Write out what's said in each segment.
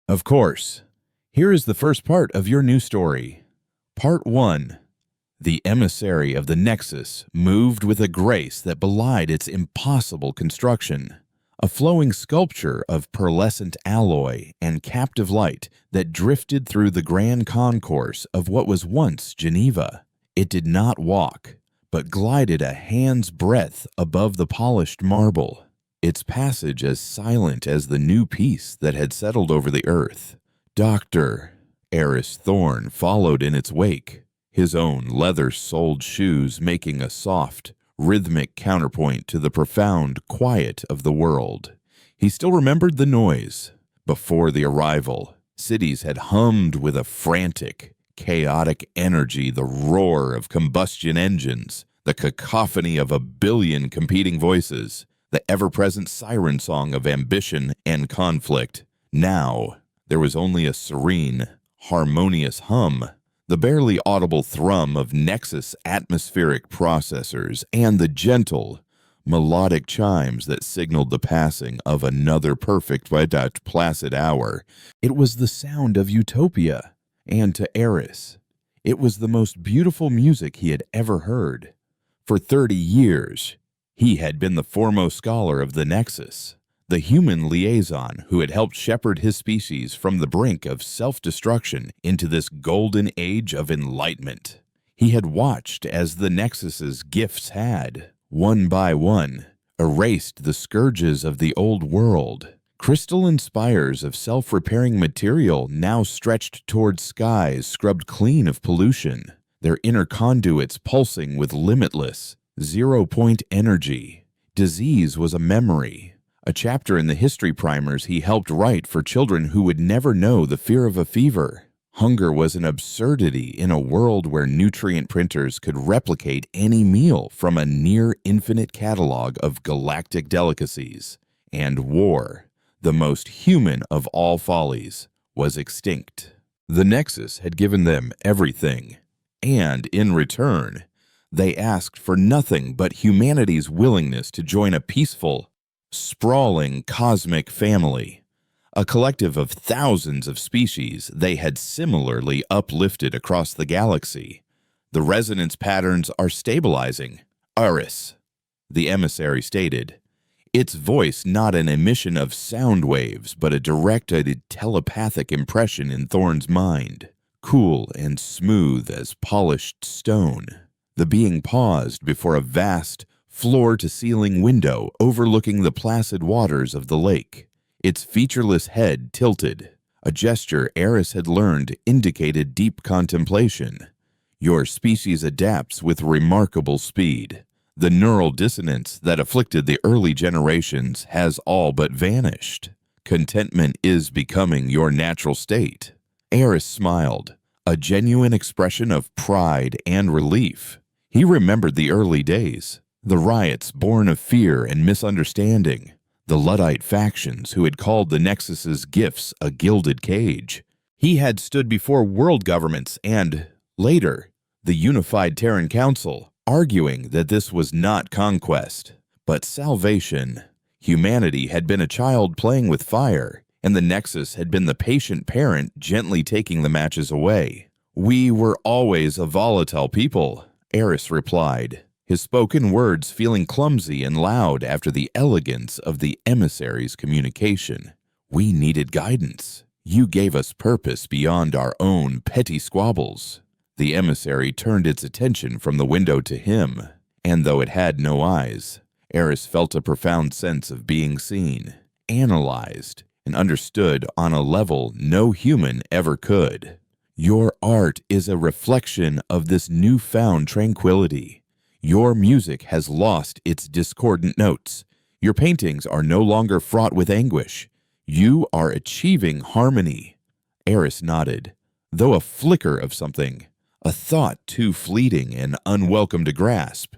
Of course. Here is the first part of your new story. Part 1. The emissary of the Nexus moved with a grace that belied its impossible construction, a flowing sculpture of pearlescent alloy and captive light that drifted through the grand concourse of what was once Geneva. It did not walk, but glided a hand's breadth above the polished marble, its passage as silent as the new peace that had settled over the earth. Dr. Eris Thorne followed in its wake, his own leather-soled shoes making a soft, rhythmic counterpoint to the profound quiet of the world. He still remembered the noise. Before the arrival, cities had hummed with a frantic, chaotic energy, the roar of combustion engines, the cacophony of a billion competing voices, the ever-present siren song of ambition and conflict. Now, there was only a serene, harmonious hum, the barely audible thrum of Nexus atmospheric processors, and the gentle, melodic chimes that signaled the passing of another perfect but placid hour. It was the sound of utopia, and to Eris, it was the most beautiful music he had ever heard. For 30 years, he had been the foremost scholar of the Nexus, the human liaison who had helped shepherd his species from the brink of self-destruction into this golden age of enlightenment. He had watched as the Nexus's gifts had, one by one, erased the scourges of the old world. Crystalline spires of self-repairing material now stretched toward skies scrubbed clean of pollution, their inner conduits pulsing with limitless, zero-point energy. Disease was a memory, a chapter in the history primers he helped write for children who would never know the fear of a fever. Hunger was an absurdity in a world where nutrient printers could replicate any meal from a near-infinite catalog of galactic delicacies. And war, the most human of all follies, was extinct. The Nexus had given them everything, and in return, they asked for nothing but humanity's willingness to join a peaceful, sprawling cosmic family, a collective of thousands of species they had similarly uplifted across the galaxy. The resonance patterns are stabilizing, Eris, the emissary stated, its voice not an emission of sound waves but a directed telepathic impression in Thorne's mind, cool and smooth as polished stone. The being paused before a vast, floor-to-ceiling window overlooking the placid waters of the lake, its featureless head tilted, a gesture Eris had learned indicated deep contemplation. Your species adapts with remarkable speed. The neural dissonance that afflicted the early generations has all but vanished. Contentment is becoming your natural state. Eris smiled, a genuine expression of pride and relief. He remembered the early days, the riots born of fear and misunderstanding, the Luddite factions who had called the Nexus's gifts a gilded cage. He had stood before world governments and, later, the unified Terran Council, arguing that this was not conquest, but salvation. Humanity had been a child playing with fire, and the Nexus had been the patient parent gently taking the matches away. We were always a volatile people, Eris replied, his spoken words feeling clumsy and loud after the elegance of the emissary's communication. We needed guidance. You gave us purpose beyond our own petty squabbles. The emissary turned its attention from the window to him, and though it had no eyes, Eris felt a profound sense of being seen, analyzed, and understood on a level no human ever could. Your art is a reflection of this newfound tranquility. Your music has lost its discordant notes. Your paintings are no longer fraught with anguish. You are achieving harmony. Eris nodded, though a flicker of something, a thought too fleeting and unwelcome to grasp,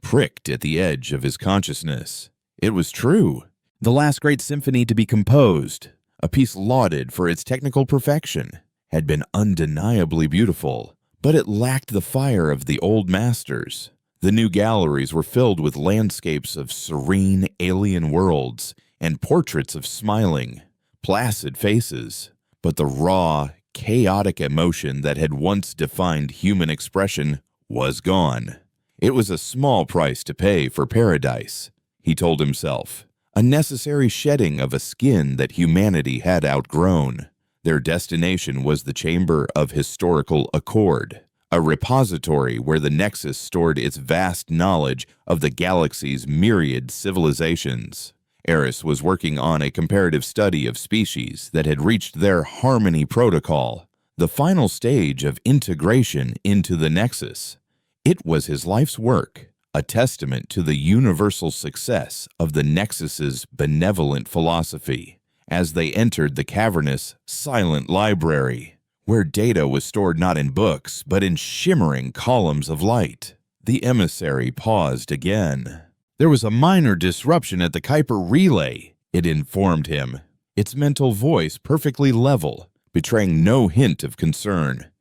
pricked at the edge of his consciousness. It was true. The last great symphony to be composed, a piece lauded for its technical perfection, had been undeniably beautiful, but it lacked the fire of the old masters. The new galleries were filled with landscapes of serene alien worlds and portraits of smiling, placid faces, but the raw, chaotic emotion that had once defined human expression was gone. It was a small price to pay for paradise, he told himself, a necessary shedding of a skin that humanity had outgrown. Their destination was the Chamber of Historical Accord, a repository where the Nexus stored its vast knowledge of the galaxy's myriad civilizations. Eris was working on a comparative study of species that had reached their harmony protocol, the final stage of integration into the Nexus. It was his life's work, a testament to the universal success of the Nexus's benevolent philosophy. As they entered the cavernous, silent library, where data was stored not in books but in shimmering columns of light, the emissary paused again. There was a minor disruption at the Kuiper relay, it informed him, its mental voice perfectly level, betraying no hint of concern.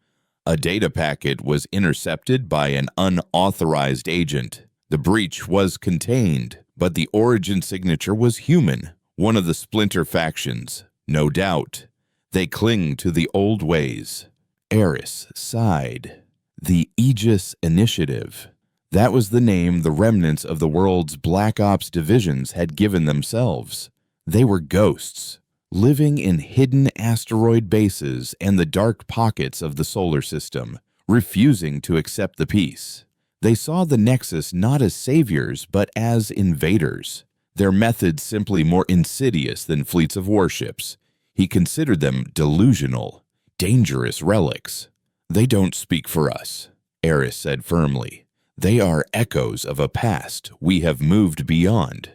A data packet was intercepted by an unauthorized agent. The breach was contained, but the origin signature was human, one of the splinter factions, no doubt. They cling to the old ways. Eris sighed. The Aegis Initiative. That was the name the remnants of the world's Black Ops divisions had given themselves. They were ghosts, living in hidden asteroid bases and the dark pockets of the solar system, refusing to accept the peace. They saw the Nexus not as saviors but as invaders, their methods simply more insidious than fleets of warships. He considered them delusional, dangerous relics. "They don't speak for us," Eris said firmly. "They are echoes of a past we have moved beyond."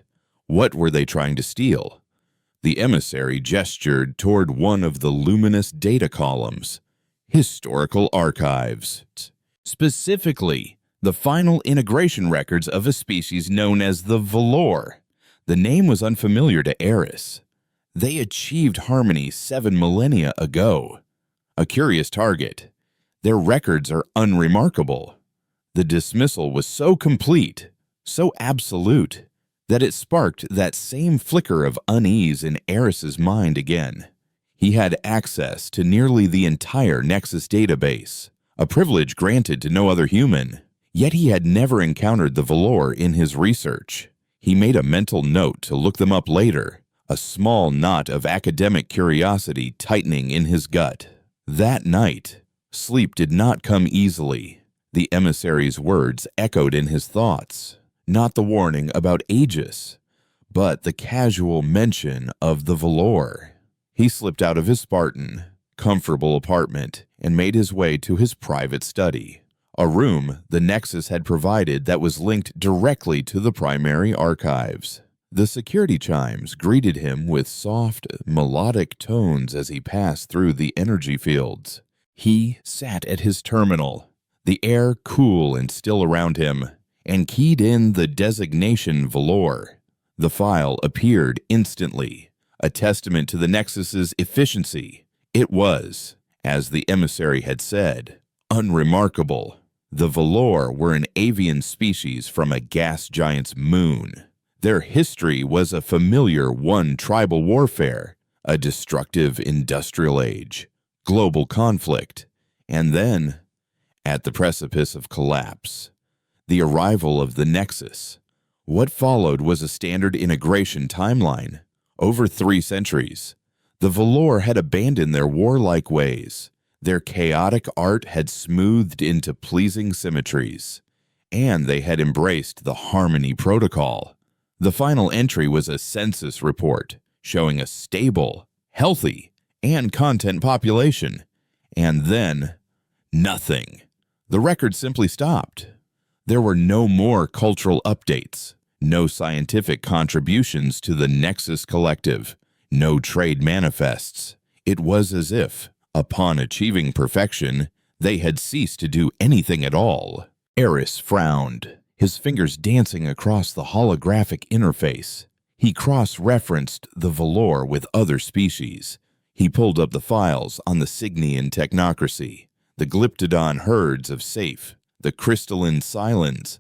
What were they trying to steal? The emissary gestured toward one of the luminous data columns. Historical archives. Specifically, the final integration records of a species known as the Valor. The name was unfamiliar to Eris. They achieved harmony 7 millennia ago. A curious target. Their records are unremarkable. The dismissal was so complete, so absolute, that it sparked that same flicker of unease in Eris's mind again. He had access to nearly the entire Nexus database, a privilege granted to no other human. Yet he had never encountered the Valor in his research. He made a mental note to look them up later, a small knot of academic curiosity tightening in his gut. That night, sleep did not come easily. The emissary's words echoed in his thoughts. Not the warning about Aegis, but the casual mention of the Valor. He slipped out of his Spartan, comfortable apartment and made his way to his private study, a room the Nexus had provided that was linked directly to the primary archives. The security chimes greeted him with soft, melodic tones as he passed through the energy fields. He sat at his terminal, the air cool and still around him, and keyed in the designation Valor. The file appeared instantly, a testament to the Nexus's efficiency. It was, as the emissary had said, unremarkable. The Valor were an avian species from a gas giant's moon. Their history was a familiar one: tribal warfare, a destructive industrial age, global conflict, and then, at the precipice of collapse, the arrival of the Nexus. What followed was a standard integration timeline. Over 3 centuries, the Valor had abandoned their warlike ways. Their chaotic art had smoothed into pleasing symmetries, and they had embraced the Harmony Protocol. The final entry was a census report showing a stable, healthy, and content population. And then, nothing. The record simply stopped. There were no more cultural updates, no scientific contributions to the Nexus Collective, no trade manifests. It was as if, upon achieving perfection, they had ceased to do anything at all. Eris frowned, his fingers dancing across the holographic interface. He cross-referenced the Valor with other species. He pulled up the files on the Signian technocracy, the Glyptodon herds of Safe, the crystalline Silens.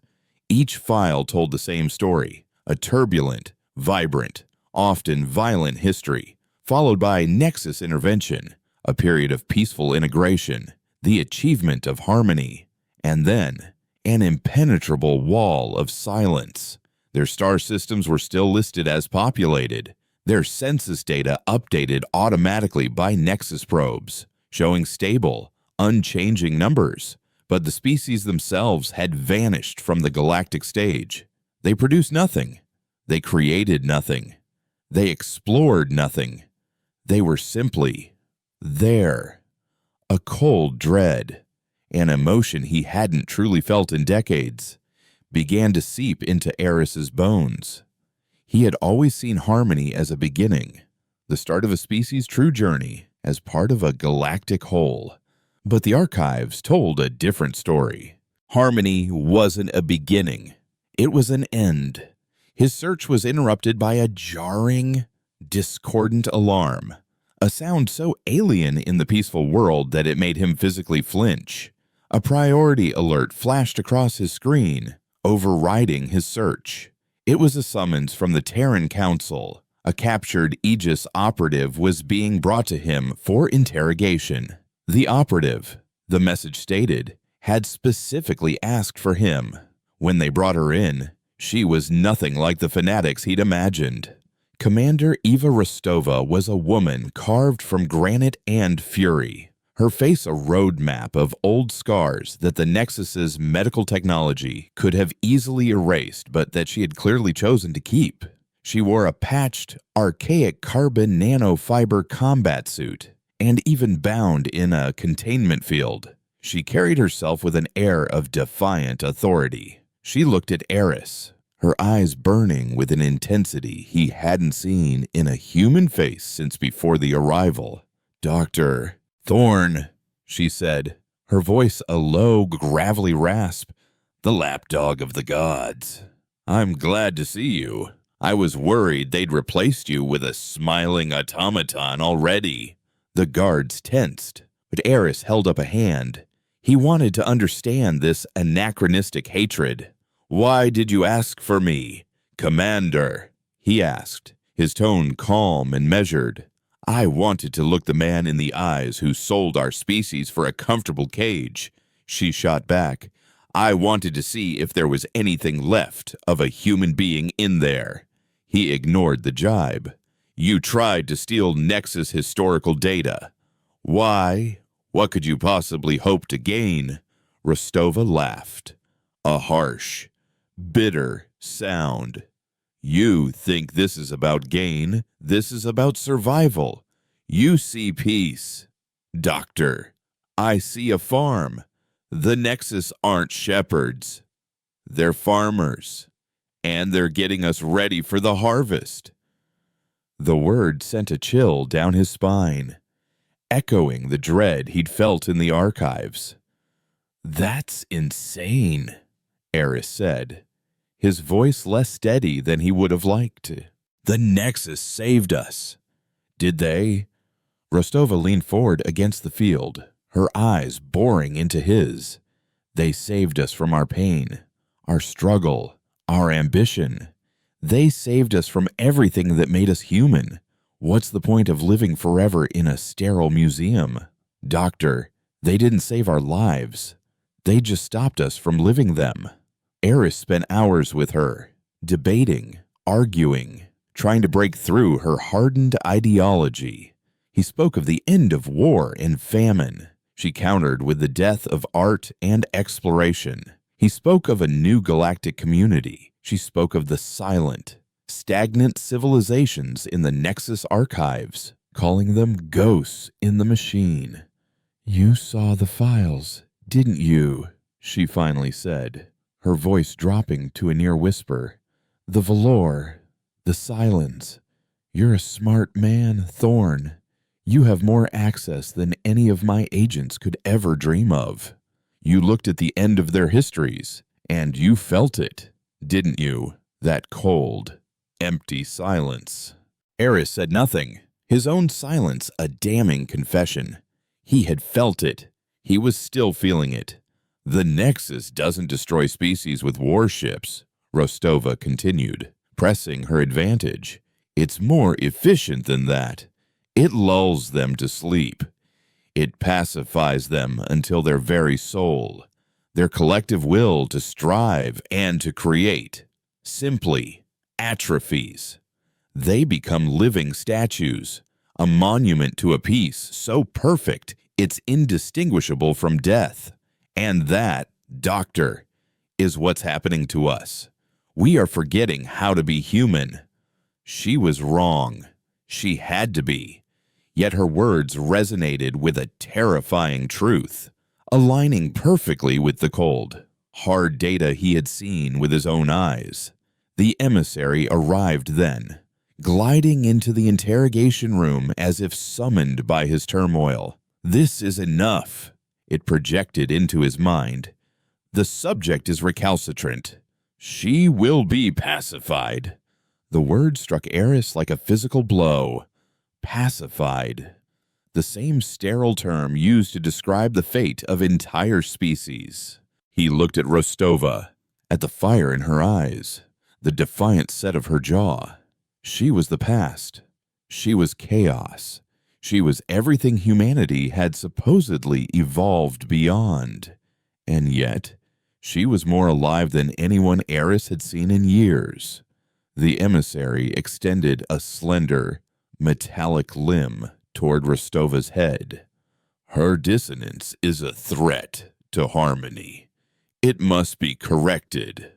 Each file told the same story, a turbulent, vibrant, often violent history, followed by Nexus intervention, a period of peaceful integration, the achievement of harmony, and then an impenetrable wall of silence. Their star systems were still listed as populated, their census data updated automatically by Nexus probes, showing stable, unchanging numbers, but the species themselves had vanished from the galactic stage. They produced nothing. They created nothing. They explored nothing. They were simply there. A cold dread, an emotion he hadn't truly felt in decades, began to seep into Eris's bones. He had always seen harmony as a beginning, the start of a species' true journey, as part of a galactic whole. But the archives told a different story. Harmony wasn't a beginning. It was an end. His search was interrupted by a jarring, discordant alarm, a sound so alien in the peaceful world that it made him physically flinch. A priority alert flashed across his screen, overriding his search. It was a summons from the Terran Council. A captured Aegis operative was being brought to him for interrogation. The operative, the message stated, had specifically asked for him. When they brought her in, she was nothing like the fanatics he'd imagined. Commander Eva Rostova was a woman carved from granite and fury. Her face a roadmap of old scars that the Nexus's medical technology could have easily erased, but that she had clearly chosen to keep. She wore a patched, archaic carbon nanofiber combat suit, and even bound in a containment field. She carried herself with an air of defiant authority. She looked at Eris, her eyes burning with an intensity he hadn't seen in a human face since before the arrival. "Dr. Thorn," she said, her voice a low, gravelly rasp, "the lapdog of the gods. I'm glad to see you. I was worried they'd replaced you with a smiling automaton already." The guards tensed, but Eris held up a hand. He wanted to understand this anachronistic hatred. "Why did you ask for me, Commander?" he asked, his tone calm and measured. "I wanted to look the man in the eyes who sold our species for a comfortable cage," she shot back. "I wanted to see if there was anything left of a human being in there." He ignored the jibe. "You tried to steal Nexus historical data. Why? What could you possibly hope to gain?" Rostova laughed. A harsh, bitter sound. "You think this is about gain. This is about survival. You see peace. Doctor, I see a farm. The Nexus aren't shepherds. They're farmers. And they're getting us ready for the harvest." The word sent a chill down his spine, echoing the dread he'd felt in the archives. "That's insane," Eris said, his voice less steady than he would have liked. "The Nexus saved us." "Did they?" Rostova leaned forward against the field, her eyes boring into his. "They saved us from our pain, our struggle, our ambition. They saved us from everything that made us human. What's the point of living forever in a sterile museum? Doctor, they didn't save our lives. They just stopped us from living them." Eris spent hours with her, debating, arguing, trying to break through her hardened ideology. He spoke of the end of war and famine. She countered with the death of art and exploration. He spoke of a new galactic community. She spoke of the silent, stagnant civilizations in the Nexus archives, calling them ghosts in the machine. "You saw the files, didn't you?" she finally said, her voice dropping to a near whisper. "The velour, the silence. You're a smart man, Thorn. You have more access than any of my agents could ever dream of. You looked at the end of their histories, and you felt it, didn't you? That cold, empty silence." Eris said nothing, his own silence a damning confession. He had felt it. He was still feeling it. "The Nexus doesn't destroy species with warships," Rostova continued, pressing her advantage. "It's more efficient than that. It lulls them to sleep. It pacifies them until their very soul, their collective will to strive and to create, simply atrophies. They become living statues, a monument to a peace so perfect it's indistinguishable from death. And that, Doctor, is what's happening to us. We are forgetting how to be human. She was wrong. She had to be. Yet her words resonated with a terrifying truth, aligning perfectly with the cold, hard data he had seen with his own eyes. The emissary arrived then, gliding into the interrogation room as if summoned by his turmoil. "This is enough," it projected into his mind. "The subject is recalcitrant. She will be pacified." The word struck Eris like a physical blow. Pacified. The same sterile term used to describe the fate of entire species. He looked at Rostova, at the fire in her eyes, the defiant set of her jaw. She was the past. She was chaos. She was everything humanity had supposedly evolved beyond. And yet, she was more alive than anyone Eris had seen in years. The emissary extended a slender, metallic limb toward Rostova's head. "Her dissonance is a threat to harmony. It must be corrected."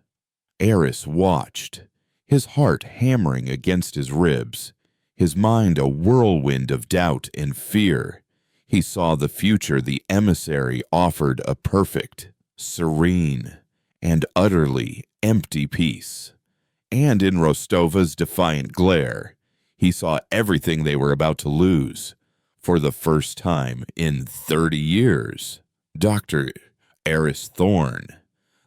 Eris watched, his heart hammering against his ribs, his mind a whirlwind of doubt and fear. He saw the future the emissary offered a perfect, serene, and utterly empty peace. And in Rostova's defiant glare, he saw everything they were about to lose, for the first time in 30 years. Dr. Eris Thorne,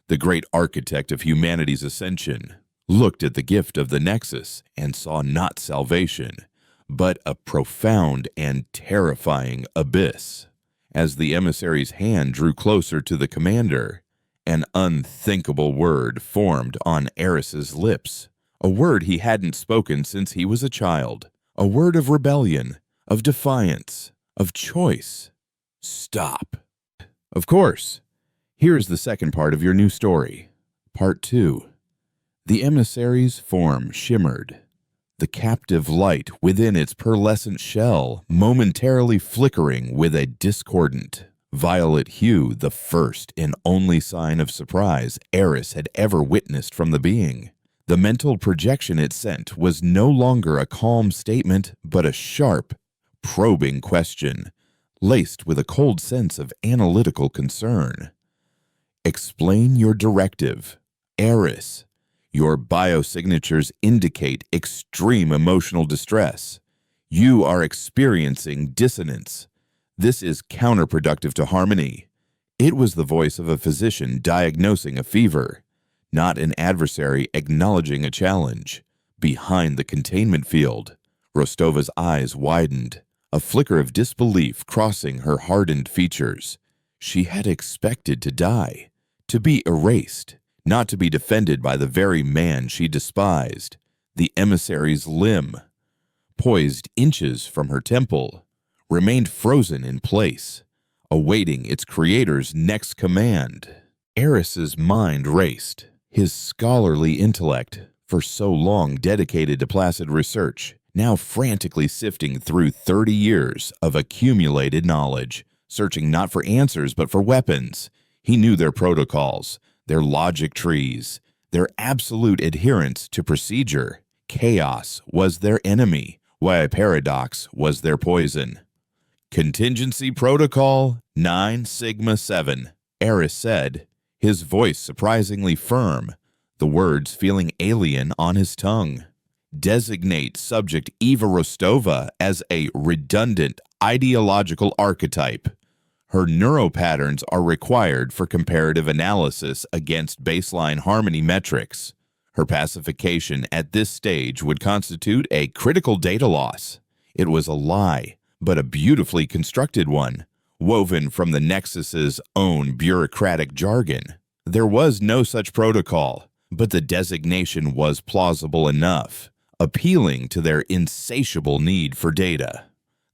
the great architect of humanity's ascension, looked at the gift of the Nexus and saw not salvation, but a profound and terrifying abyss. As the emissary's hand drew closer to the commander, an unthinkable word formed on Eris's lips, a word he hadn't spoken since he was a child, a word of rebellion, of defiance, of choice. Stop. Of course. Here's the second part of your new story. Part 2. The emissary's form shimmered, the captive light within its pearlescent shell momentarily flickering with a discordant, violet hue, the first and only sign of surprise Eris had ever witnessed from the being. The mental projection it sent was no longer a calm statement, but a sharp, probing question, laced with a cold sense of analytical concern. "Explain your directive. Eris, your biosignatures indicate extreme emotional distress. You are experiencing dissonance. This is counterproductive to harmony." It was the voice of a physician diagnosing a fever, not an adversary acknowledging a challenge. Behind the containment field, Rostova's eyes widened, a flicker of disbelief crossing her hardened features. She had expected to die, to be erased, not to be defended by the very man she despised. The emissary's limb, poised inches from her temple, remained frozen in place, awaiting its creator's next command. Eris's mind raced, his scholarly intellect, for so long dedicated to placid research, now frantically sifting through 30 years of accumulated knowledge, searching not for answers but for weapons. He knew their protocols, their logic trees, their absolute adherence to procedure. Chaos was their enemy, while paradox was their poison. "Contingency Protocol 9 Sigma 7, Eris said, his voice surprisingly firm, the words feeling alien on his tongue. "Designate subject Eva Rostova as a redundant ideological archetype. Her neuropatterns are required for comparative analysis against baseline harmony metrics. Her pacification at this stage would constitute a critical data loss." It was a lie, but a beautifully constructed one, woven from the Nexus's own bureaucratic jargon. There was no such protocol, but the designation was plausible enough, appealing to their insatiable need for data.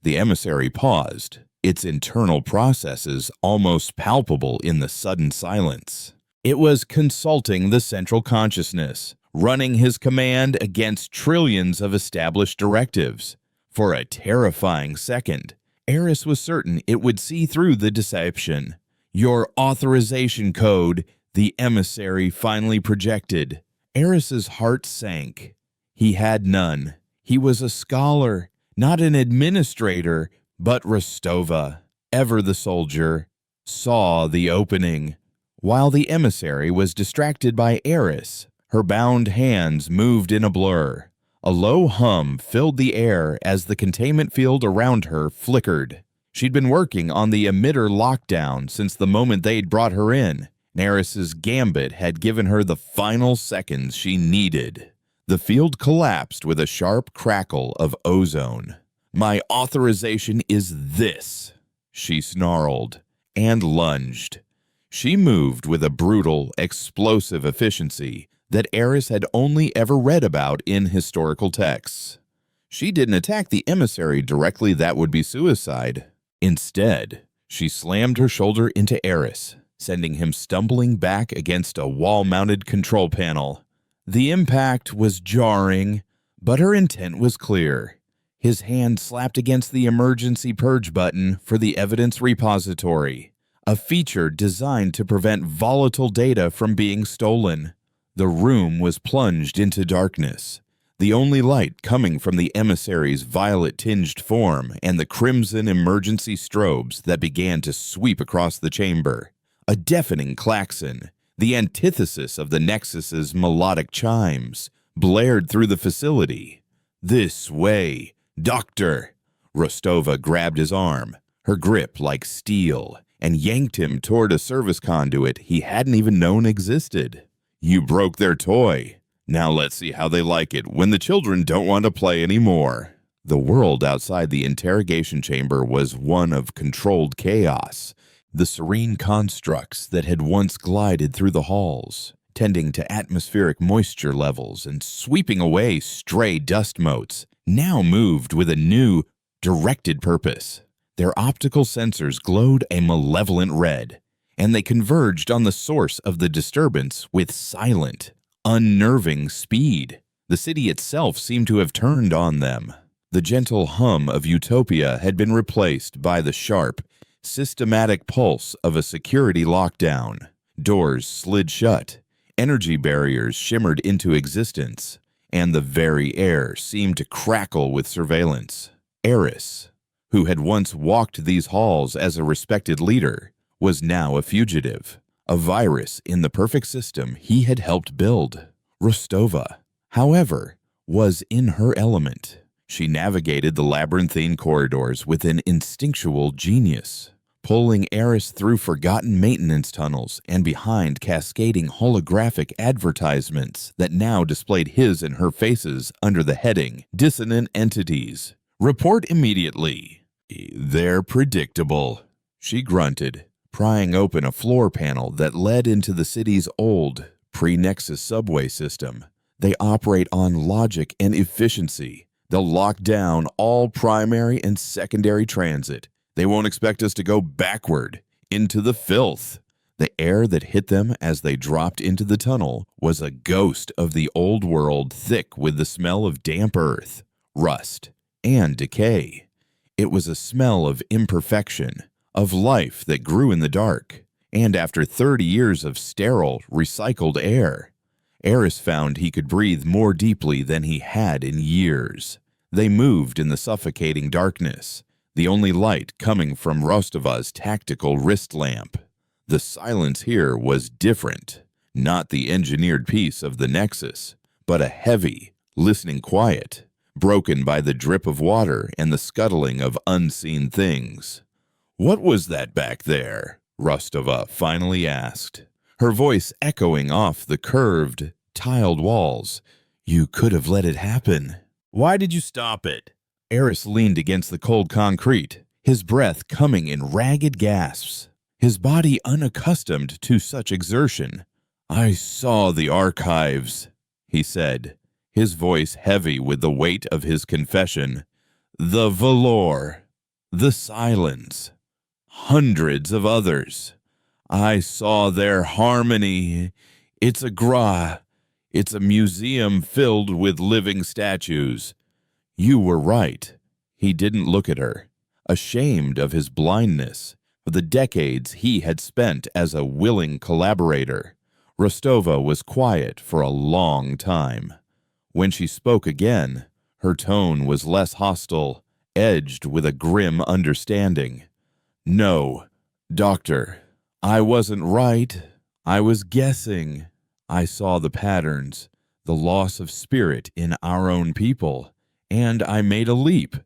The emissary paused, its internal processes almost palpable in the sudden silence. It was consulting the central consciousness, running his command against trillions of established directives. For a terrifying second, Eris was certain it would see through the deception. "Your authorization code," the emissary finally projected. Eris's heart sank. He had none. He was a scholar, not an administrator, but Rostova, ever the soldier, saw the opening. While the emissary was distracted by Eris, her bound hands moved in a blur. A low hum filled the air as the containment field around her flickered. She'd been working on the emitter lockdown since the moment they'd brought her in. Eris's gambit had given her the final seconds she needed. The field collapsed with a sharp crackle of ozone. "My authorization is this," she snarled, and lunged. She moved with a brutal, explosive efficiency that Eris had only ever read about in historical texts. She didn't attack the emissary directly, that would be suicide. Instead, she slammed her shoulder into Eris, sending him stumbling back against a wall-mounted control panel. The impact was jarring, but her intent was clear. His hand slapped against the emergency purge button for the evidence repository, a feature designed to prevent volatile data from being stolen. The room was plunged into darkness, the only light coming from the emissary's violet-tinged form and the crimson emergency strobes that began to sweep across the chamber. A deafening klaxon, the antithesis of the Nexus's melodic chimes, blared through the facility. "This way, Doctor!" Rostova grabbed his arm, her grip like steel, and yanked him toward a service conduit he hadn't even known existed. "You broke their toy. Now let's see how they like it when the children don't want to play anymore." The world outside the interrogation chamber was one of controlled chaos. The serene constructs that had once glided through the halls, tending to atmospheric moisture levels and sweeping away stray dust motes, now moved with a new, directed purpose. Their optical sensors glowed a malevolent red, and they converged on the source of the disturbance with silent, unnerving speed. The city itself seemed to have turned on them. The gentle hum of utopia had been replaced by the sharp, systematic pulse of a security lockdown. Doors slid shut, energy barriers shimmered into existence, and the very air seemed to crackle with surveillance. Eris, who had once walked these halls as a respected leader, was now a fugitive, a virus in the perfect system he had helped build. Rostova, however, was in her element. She navigated the labyrinthine corridors with an instinctual genius, pulling Eris through forgotten maintenance tunnels and behind cascading holographic advertisements that now displayed his and her faces under the heading "Dissonant Entities. Report immediately." "They're predictable," she grunted, prying open a floor panel that led into the city's old, pre-Nexus subway system. "They operate on logic and efficiency. They'll lock down all primary and secondary transit. They won't expect us to go backward, into the filth." The air that hit them as they dropped into the tunnel was a ghost of the old world, thick with the smell of damp earth, rust, and decay. It was a smell of imperfection, of life that grew in the dark, and after 30 years of sterile, recycled air, Eris found he could breathe more deeply than he had in years. They moved in the suffocating darkness, the only light coming from Rostova's tactical wrist lamp. The silence here was different, not the engineered peace of the Nexus, but a heavy, listening quiet, broken by the drip of water and the scuttling of unseen things. "What was that back there?" Rostova finally asked, her voice echoing off the curved, tiled walls. "You could have let it happen. Why did you stop it?" Eris leaned against the cold concrete, his breath coming in ragged gasps, his body unaccustomed to such exertion. "I saw the archives," he said, his voice heavy with the weight of his confession. "The velour, the silence. hundreds of others. I saw their harmony. It's a museum filled with living statues. You were right. He didn't look at her, ashamed of his blindness, of the decades he had spent as a willing collaborator. Rostova was quiet for a long time. When she spoke again, her tone was less hostile, edged with a grim understanding. No, Doctor, I wasn't right. I was guessing. I saw the patterns, the loss of spirit in our own people, and I made a leap.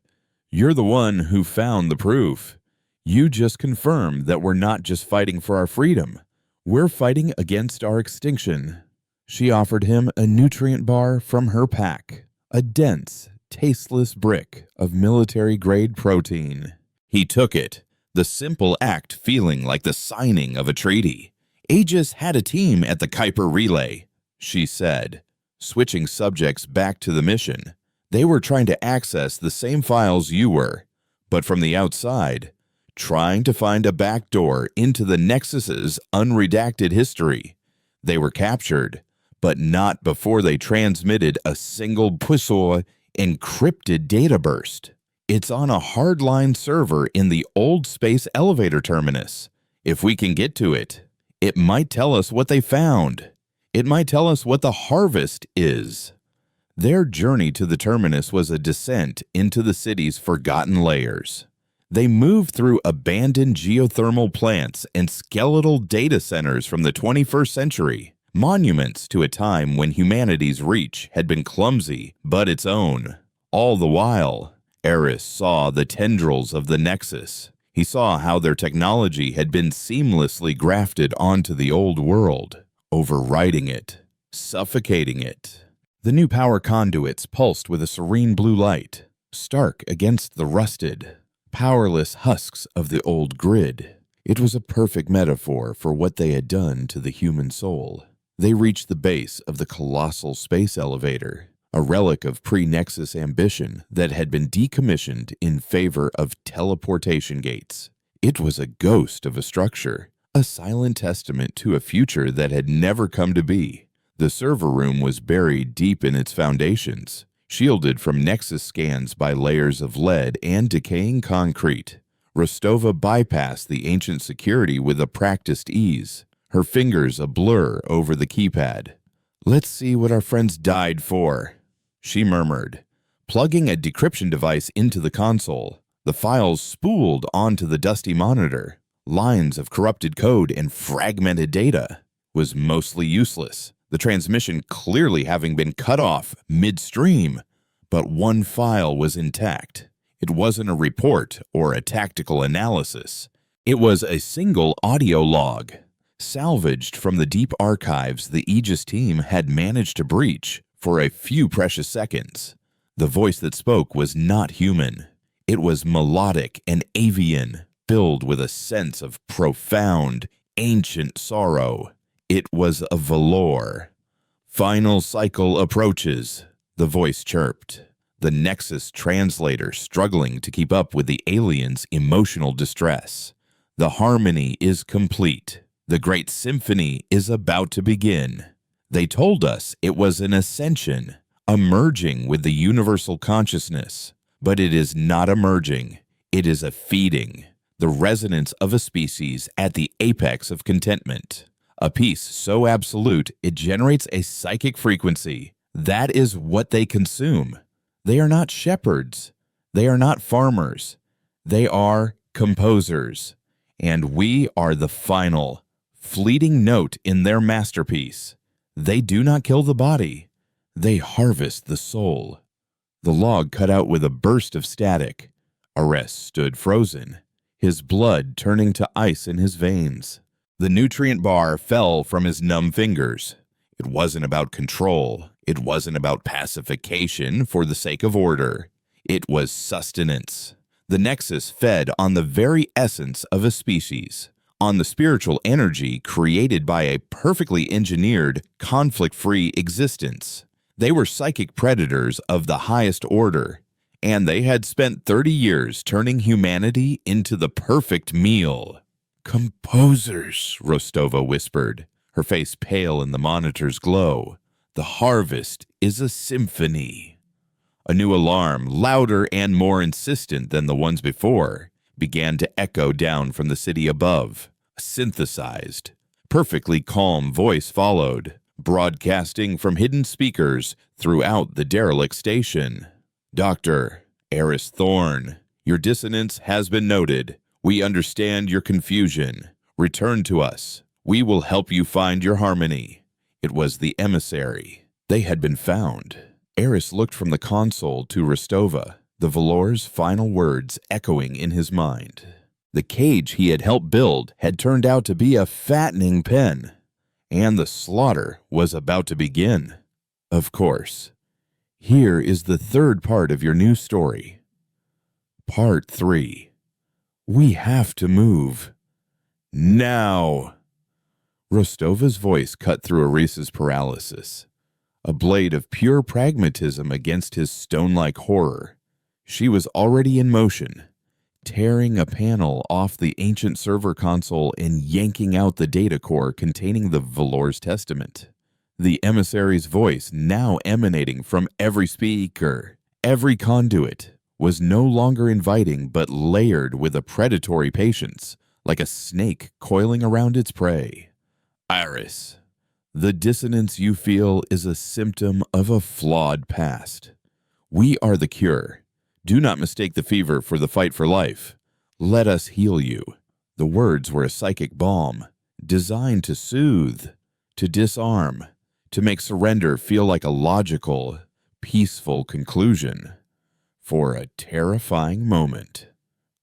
You're the one who found the proof. You just confirmed that we're not just fighting for our freedom. We're fighting against our extinction. She offered him a nutrient bar from her pack, a dense, tasteless brick of military-grade protein. He took it, the simple act feeling like the signing of a treaty. Aegis had a team at the Kuiper Relay, she said, switching subjects back to the mission. They were trying to access the same files you were, but from the outside, trying to find a backdoor into the Nexus's unredacted history. They were captured, but not before they transmitted a single puzzle encrypted data burst. It's on a hardline server in the old space elevator terminus. If we can get to it, it might tell us what they found. It might tell us what the harvest is. Their journey to the terminus was a descent into the city's forgotten layers. They moved through abandoned geothermal plants and skeletal data centers from the 21st century, monuments to a time when humanity's reach had been clumsy but its own. All the while, Eris saw the tendrils of the Nexus. He saw how their technology had been seamlessly grafted onto the old world, overriding it, suffocating it. The new power conduits pulsed with a serene blue light, stark against the rusted, powerless husks of the old grid. It was a perfect metaphor for what they had done to the human soul. They reached the base of the colossal space elevator, a relic of pre-Nexus ambition that had been decommissioned in favor of teleportation gates. It was a ghost of a structure, a silent testament to a future that had never come to be. The server room was buried deep in its foundations, shielded from Nexus scans by layers of lead and decaying concrete. Rostova bypassed the ancient security with a practiced ease, her fingers a blur over the keypad. "Let's see what our friends died for," she murmured. Plugging a decryption device into the console, the files spooled onto the dusty monitor. Lines of corrupted code and fragmented data was mostly useless, the transmission clearly having been cut off midstream. But one file was intact. It wasn't a report or a tactical analysis. It was a single audio log, salvaged from the deep archives the Aegis team had managed to breach for a few precious seconds. The voice that spoke was not human. It was melodic and avian, filled with a sense of profound, ancient sorrow. It was a velour. "Final cycle approaches," the voice chirped, the Nexus translator struggling to keep up with the aliens' emotional distress. "The harmony is complete. The great symphony is about to begin. They told us it was an ascension, a merging with the universal consciousness. But it is not a merging. It is a feeding, the resonance of a species at the apex of contentment. A peace so absolute it generates a psychic frequency. That is what they consume. They are not shepherds. They are not farmers. They are composers. And we are the final, fleeting note in their masterpiece. They do not kill the body. They harvest the soul." The log cut out with a burst of static. Arrest stood frozen, his blood turning to ice in his veins. The nutrient bar fell from his numb fingers. It wasn't about control. It wasn't about pacification for the sake of order. It was sustenance. The Nexus fed on the very essence of a species, on the spiritual energy created by a perfectly engineered, conflict-free existence. They were psychic predators of the highest order, and they had spent 30 years turning humanity into the perfect meal. "Composers," Rostova whispered, her face pale in the monitor's glow. "The harvest is a symphony." A new alarm, louder and more insistent than the ones before, began to echo down from the city above. A synthesized, perfectly calm voice followed, broadcasting from hidden speakers throughout the derelict station. "Dr. Eris Thorne, your dissonance has been noted. We understand your confusion. Return to us. We will help you find your harmony." It was the emissary. They had been found. Eris looked from the console to Rostova, the Valor's final words echoing in his mind. The cage he had helped build had turned out to be a fattening pen, and the slaughter was about to begin. Of course. Here is the third part of your new story. Part 3. We have to move. Now! Rostova's voice cut through Eris's paralysis, a blade of pure pragmatism against his stone-like horror. She was already in motion, tearing a panel off the ancient server console and yanking out the data core containing the Valor's testament. The emissary's voice, now emanating from every speaker, every conduit, was no longer inviting but layered with a predatory patience, like a snake coiling around its prey. "Iris, the dissonance you feel is a symptom of a flawed past. We are the cure. Do not mistake the fever for the fight for life. Let us heal you." The words were a psychic balm, designed to soothe, to disarm, to make surrender feel like a logical, peaceful conclusion. For a terrifying moment,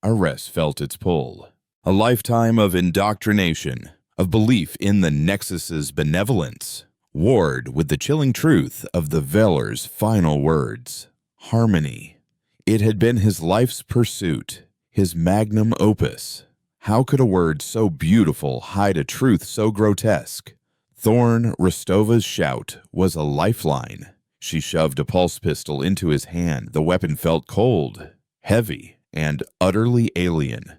Iris felt its pull. A lifetime of indoctrination, of belief in the Nexus's benevolence, warred with the chilling truth of the Valor's final words. Harmony. It had been his life's pursuit, his magnum opus. How could a word so beautiful hide a truth so grotesque? Thorne Rostova's shout was a lifeline. She shoved a pulse pistol into his hand. The weapon felt cold, heavy, and utterly alien.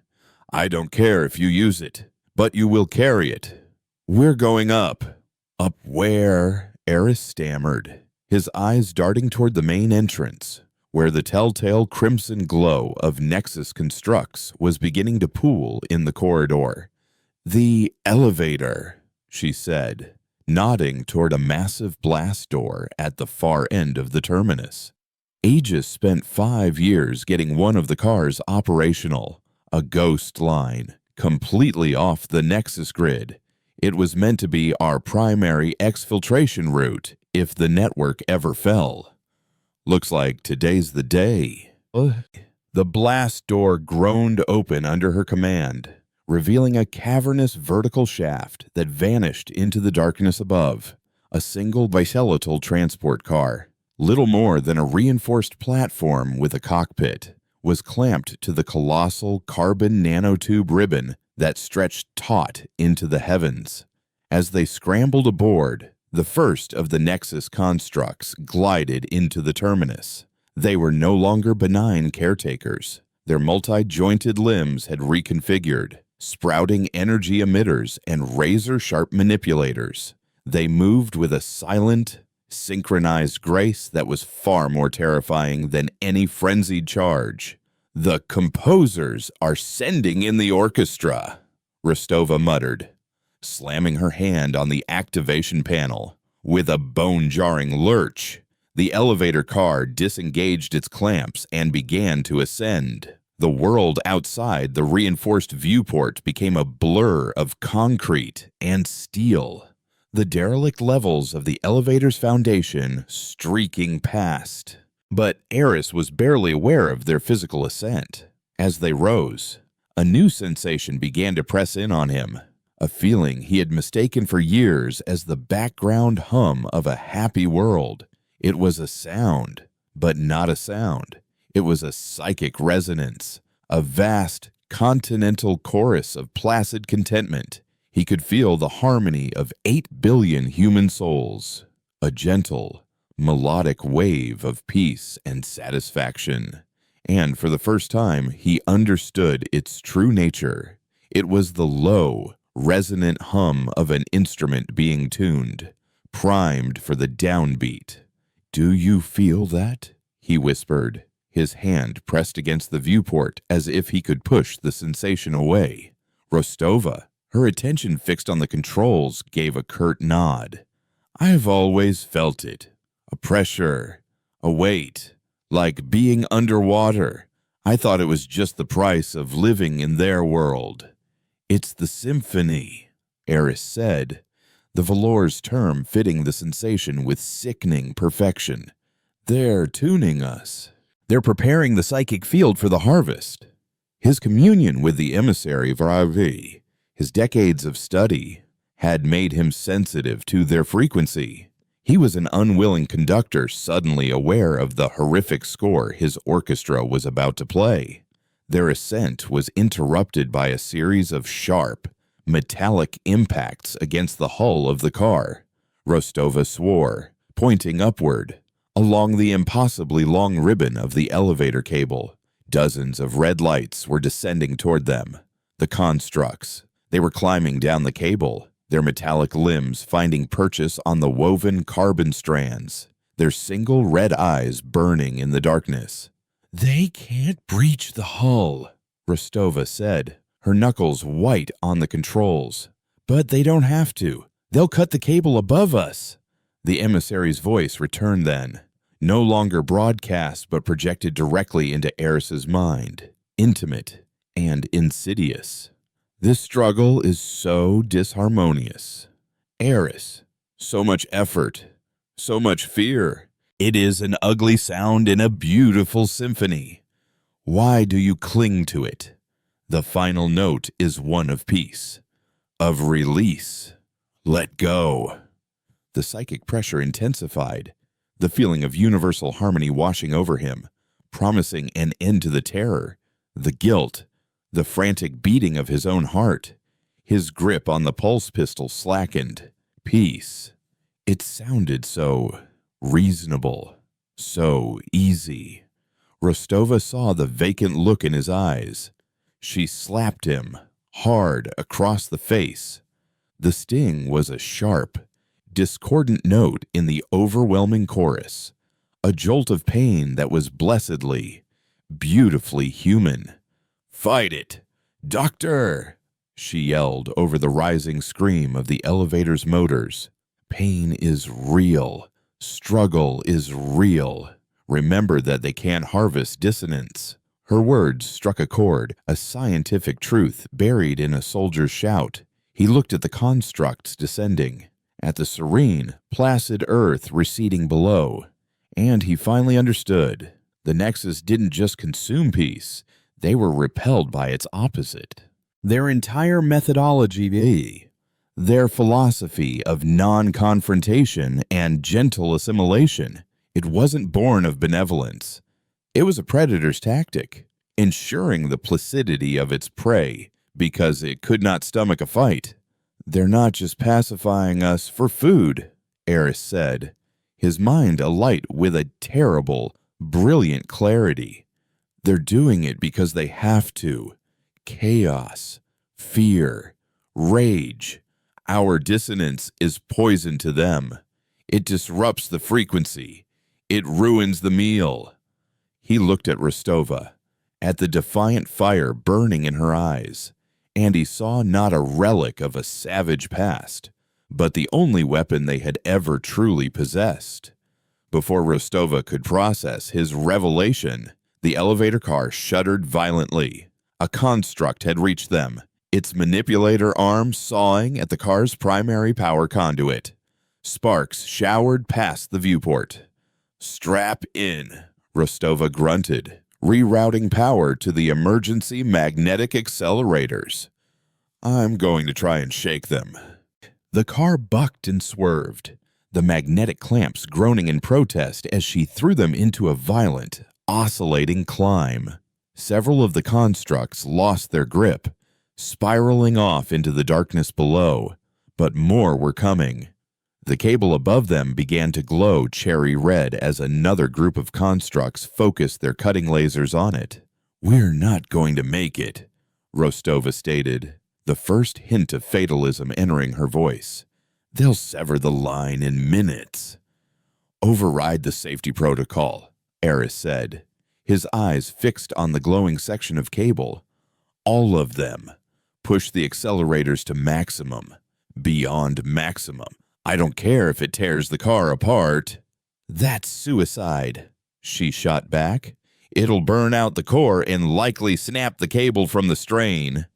"I don't care if you use it, but you will carry it. We're going up." "Up where?" Eris stammered, his eyes darting toward the main entrance, where the telltale crimson glow of Nexus constructs was beginning to pool in the corridor. "The elevator," she said, nodding toward a massive blast door at the far end of the terminus. Aegis spent 5 years getting one of the cars operational, a ghost line, completely off the Nexus grid. It was meant to be our primary exfiltration route if the network ever fell. "Looks like today's the day." The blast door groaned open under her command, revealing a cavernous vertical shaft that vanished into the darkness above. A single bicellatal transport car, little more than a reinforced platform with a cockpit, was clamped to the colossal carbon nanotube ribbon that stretched taut into the heavens. As they scrambled aboard, the first of the Nexus constructs glided into the terminus. They were no longer benign caretakers. Their multi-jointed limbs had reconfigured, sprouting energy emitters and razor-sharp manipulators. They moved with a silent, synchronized grace that was far more terrifying than any frenzied charge. "The composers are sending in the orchestra," Rostova muttered, slamming her hand on the activation panel. With a bone-jarring lurch, the elevator car disengaged its clamps and began to ascend. The world outside the reinforced viewport became a blur of concrete and steel. The derelict levels of the elevator's foundation streaking past. But Eris was barely aware of their physical ascent. As they rose, a new sensation began to press in on him, a feeling he had mistaken for years as the background hum of a happy world. It was a sound, but not a sound. It was a psychic resonance, a vast, continental chorus of placid contentment. He could feel the harmony of 8 billion human souls, a gentle, melodic wave of peace and satisfaction. And for the first time, he understood its true nature. It was the low, resonant hum of an instrument being tuned, primed for the downbeat. "Do you feel that?" he whispered, his hand pressed against the viewport as if he could push the sensation away. Rostova, her attention fixed on the controls, gave a curt nod. "I've always felt it. A pressure, a weight, like being underwater. I thought it was just the price of living in their world." "It's the symphony," Eris said, the Valor's term fitting the sensation with sickening perfection. "They're tuning us. They're preparing the psychic field for the harvest." His communion with the emissary of RV, his decades of study, had made him sensitive to their frequency. He was an unwilling conductor suddenly aware of the horrific score his orchestra was about to play. Their ascent was interrupted by a series of sharp, metallic impacts against the hull of the car. Rostova swore, pointing upward, along the impossibly long ribbon of the elevator cable. Dozens of red lights were descending toward them. The constructs. They were climbing down the cable, their metallic limbs finding purchase on the woven carbon strands, their single red eyes burning in the darkness. "They can't breach the hull," Rostova said, her knuckles white on the controls. "But they don't have to. They'll cut the cable above us." The emissary's voice returned then, no longer broadcast but projected directly into Eris's mind, intimate and insidious. "This struggle is so disharmonious. Eris, so much effort, so much fear. It is an ugly sound in a beautiful symphony. Why do you cling to it? The final note is one of peace, of release. Let go." The psychic pressure intensified, the feeling of universal harmony washing over him, promising an end to the terror, the guilt, the frantic beating of his own heart. His grip on the pulse pistol slackened. Peace. It sounded so reasonable, so easy. Rostova saw the vacant look in his eyes. She slapped him hard across the face. The sting was a sharp, discordant note in the overwhelming chorus, a jolt of pain that was blessedly, beautifully human. "Fight it, Doctor!" she yelled over the rising scream of the elevator's motors. "Pain is real. Struggle is real. Remember that they can't harvest dissonance." Her words struck a chord, a scientific truth buried in a soldier's shout. He looked at the constructs descending, at the serene, placid earth receding below, and he finally understood. The Nexus didn't just consume peace, they were repelled by its opposite. Their entire methodology, their philosophy of non-confrontation and gentle assimilation, it wasn't born of benevolence. It was a predator's tactic, ensuring the placidity of its prey because it could not stomach a fight. "They're not just pacifying us for food," Eris said, his mind alight with a terrible, brilliant clarity. "They're doing it because they have to. Chaos, fear, rage. Our dissonance is poison to them. It disrupts the frequency. It ruins the meal." He looked at Rostova, at the defiant fire burning in her eyes, and he saw not a relic of a savage past, but the only weapon they had ever truly possessed. Before Rostova could process his revelation, the elevator car shuddered violently. A construct had reached them, its manipulator arm sawing at the car's primary power conduit. Sparks showered past the viewport. "Strap in," Rostova grunted, rerouting power to the emergency magnetic accelerators. "I'm going to try and shake them." The car bucked and swerved, the magnetic clamps groaning in protest as she threw them into a violent, oscillating climb. Several of the constructs lost their grip, spiraling off into the darkness below, but more were coming. The cable above them began to glow cherry red as another group of constructs focused their cutting lasers on it. "We're not going to make it," Rostova stated, the first hint of fatalism entering her voice. "They'll sever the line in minutes." "Override the safety protocol," Eris said, his eyes fixed on the glowing section of cable. "All of them. Push the accelerators to maximum. Beyond maximum. I don't care if it tears the car apart." "That's suicide," she shot back. "It'll burn out the core and likely snap the cable from the strain."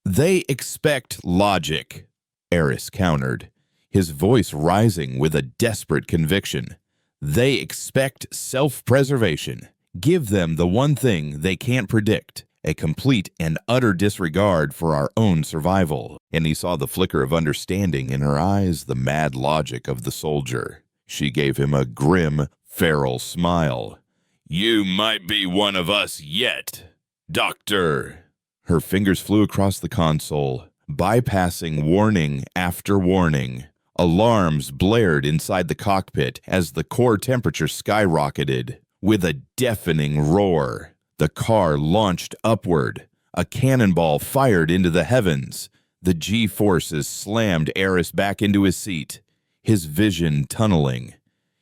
"They expect logic," Eris countered, his voice rising with a desperate conviction. "They expect self-preservation. Give them the one thing they can't predict, a complete and utter disregard for our own survival." And he saw the flicker of understanding in her eyes, the mad logic of the soldier. She gave him a grim, feral smile. "You might be one of us yet, Doctor." Her fingers flew across the console, bypassing warning after warning. Alarms blared inside the cockpit as the core temperature skyrocketed. With a deafening roar, the car launched upward. A cannonball fired into the heavens. The G-forces slammed Eris back into his seat, his vision tunneling.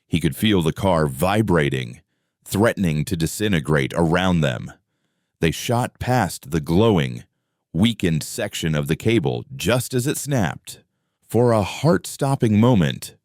He could feel the car vibrating, threatening to disintegrate around them. They shot past the glowing, weakened section of the cable just as it snapped. For a heart-stopping moment,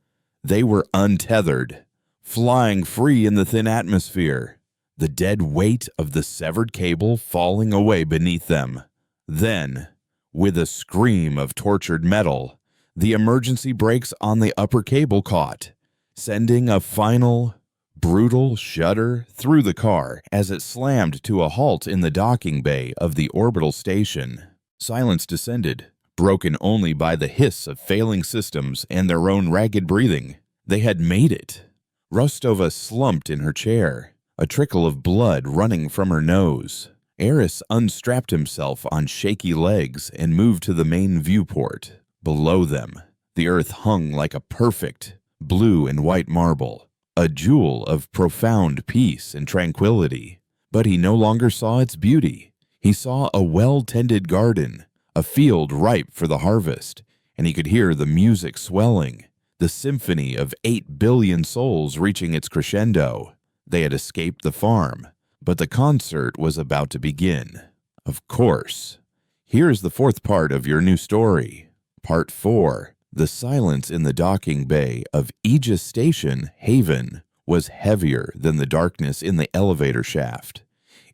they were untethered, flying free in the thin atmosphere, the dead weight of the severed cable falling away beneath them. Then, with a scream of tortured metal, the emergency brakes on the upper cable caught, sending a final, brutal shudder through the car as it slammed to a halt in the docking bay of the orbital station. Silence descended, broken only by the hiss of failing systems and their own ragged breathing. They had made it. Rostova slumped in her chair, a trickle of blood running from her nose. Eris unstrapped himself on shaky legs and moved to the main viewport. Below them, the earth hung like a perfect blue and white marble, a jewel of profound peace and tranquility. But he no longer saw its beauty. He saw a well-tended garden, a field ripe for the harvest, and he could hear the music swelling, the symphony of 8 billion souls reaching its crescendo. They had escaped the farm, but the concert was about to begin. Of course. Here is the fourth part of your new story. Part 4. The silence in the docking bay of Aegis Station, Haven, was heavier than the darkness in the elevator shaft.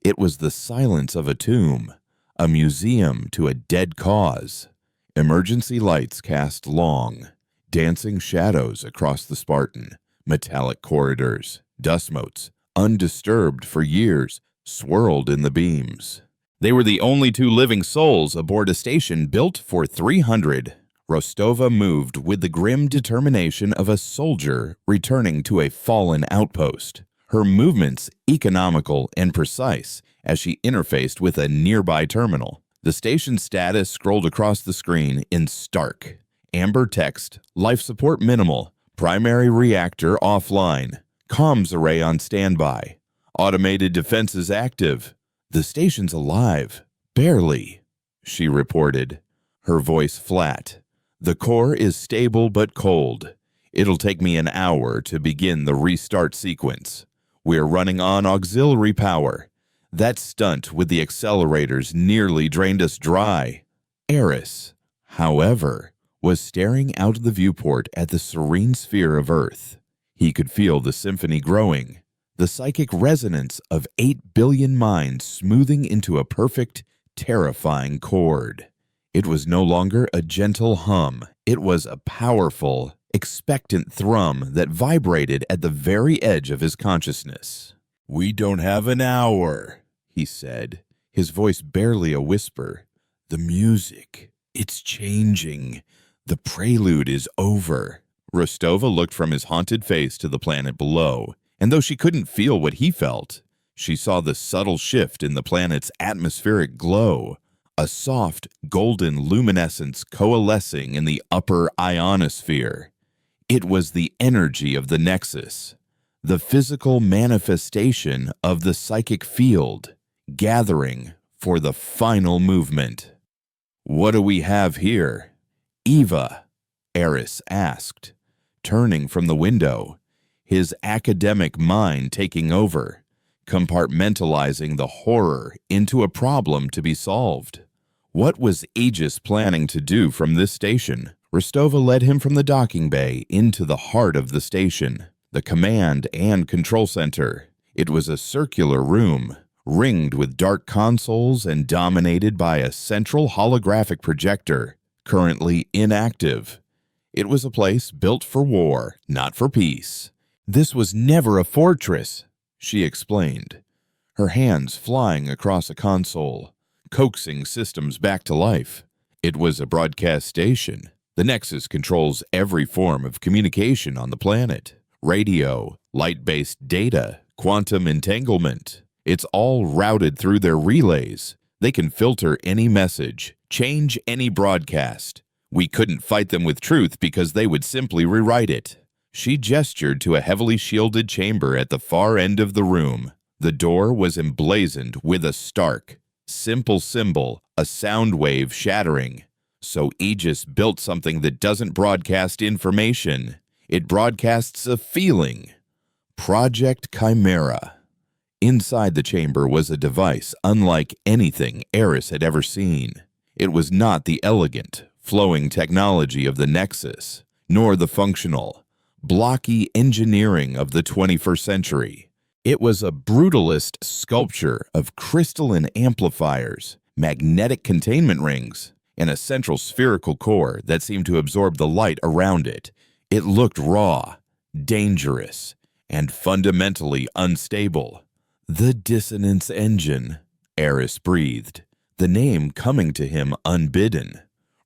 It was the silence of a tomb, a museum to a dead cause. Emergency lights cast long, dancing shadows across the Spartan, metallic corridors, dust motes, undisturbed for years, swirled in the beams. They were the only 2 living souls aboard a station built for 300. Rostova moved with the grim determination of a soldier returning to a fallen outpost, her movements economical and precise as she interfaced with a nearby terminal. The station's status scrolled across the screen in stark amber text: life support minimal, primary reactor offline, comms array on standby, automated defenses active. "The station's alive. Barely," she reported, her voice flat. "The core is stable but cold. It'll take me an hour to begin the restart sequence. We're running on auxiliary power. That stunt with the accelerators nearly drained us dry." Eris, however, was staring out of the viewport at the serene sphere of Earth. He could feel the symphony growing, the psychic resonance of 8 billion minds smoothing into a perfect, terrifying chord. It was no longer a gentle hum. It was a powerful, expectant thrum that vibrated at the very edge of his consciousness. "We don't have an hour," he said, his voice barely a whisper. "The music, it's changing. The prelude is over." Rostova looked from his haunted face to the planet below, and though she couldn't feel what he felt, she saw the subtle shift in the planet's atmospheric glow, a soft, golden luminescence coalescing in the upper ionosphere. It was the energy of the Nexus, the physical manifestation of the psychic field, gathering for the final movement. "What do we have here?" "Eva," Eris asked, turning from the window, his academic mind taking over, compartmentalizing the horror into a problem to be solved. What was Aegis planning to do from this station? Rostova led him from the docking bay into the heart of the station, the command and control center. It was a circular room, ringed with dark consoles and dominated by a central holographic projector, currently inactive. It was a place built for war, not for peace. "This was never a fortress," she explained, her hands flying across a console, coaxing systems back to life. "It was a broadcast station. The Nexus controls every form of communication on the planet. Radio, light-based data, quantum entanglement. It's all routed through their relays. They can filter any message, change any broadcast. We couldn't fight them with truth because they would simply rewrite it." She gestured to a heavily shielded chamber at the far end of the room. The door was emblazoned with a stark, simple symbol, a sound wave shattering. So Aegis built something that doesn't broadcast information. It broadcasts a feeling. Project Chimera. Inside the chamber was a device unlike anything Eris had ever seen. It was not the elegant, flowing technology of the Nexus, nor the functional, blocky engineering of the 21st century. It was a brutalist sculpture of crystalline amplifiers, magnetic containment rings, and a central spherical core that seemed to absorb the light around it. It looked raw, dangerous, and fundamentally unstable. "The dissonance engine," Eris breathed, the name coming to him unbidden.